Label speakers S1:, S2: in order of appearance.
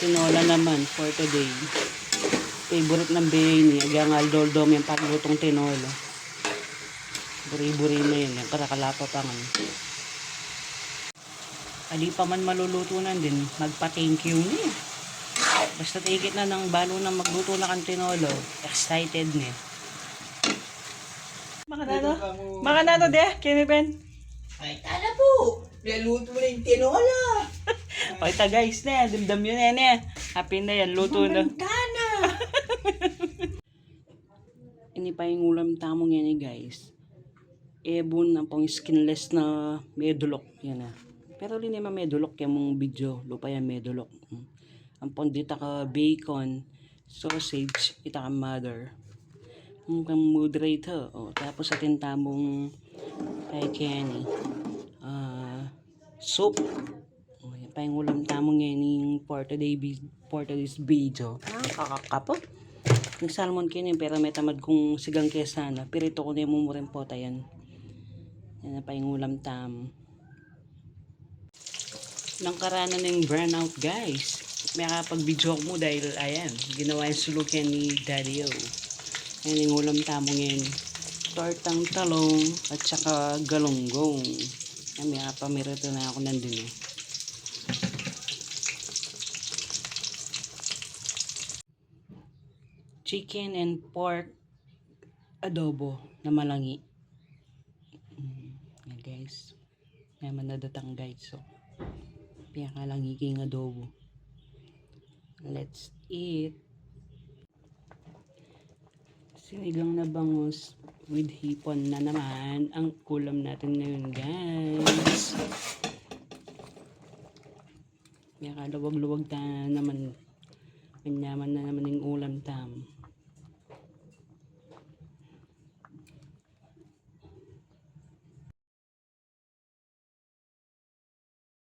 S1: Tinola naman for today. Favorite ng bahay ni agang aldol-dom yung paglutong tinola. Buri-buri na yun. Karakalapa pa nga. Ali pa man malulutunan din. Magpa-thank you niya. Basta tigit na ng balo na magluto na kang tinolo. Excited niya. Makanano de, Kimi Ben?
S2: Ay, tala po. Naluto na yung tinola.
S1: Pakita guys na, dimdam yun yan. Happy na yan, luto na.
S2: Mamantana.
S1: Ini pa yung ulam tamong yan guys. Ebon ang pang skinless na medulok yan Pero rin naman medulok yung mong video, lupa yan medulok. Ang pondita ka bacon, sausage, ita ka mother. Mukhang moderate tapos atin tamong kay Kenny. Soup. Yan pa yung ulam tamong yan yung for today's video. Kakakapot. Yung salmon kinin pero may tamad kong sigang kesana. Pirito ko na yung mumurin po tayan. Yan pa yung ulam tam. Nang karana ng burnout guys. May kapag-video mo dahil ayan. Ginawa yung sulok yan ni Daddy O. Yan yung ulam tamong yan. Tortang talong at saka galonggong. Yan may kapamirito na ako nandun Chicken and pork adobo na malangi. Yan guys. Naman nadatang guys. So, pinakalangi king adobo. Let's eat. Sinigang na bangus with hipon na naman ang ulam natin ngayon guys. Pinakaluwag-luwag na naman. Manyaman na naman yung ulam tam.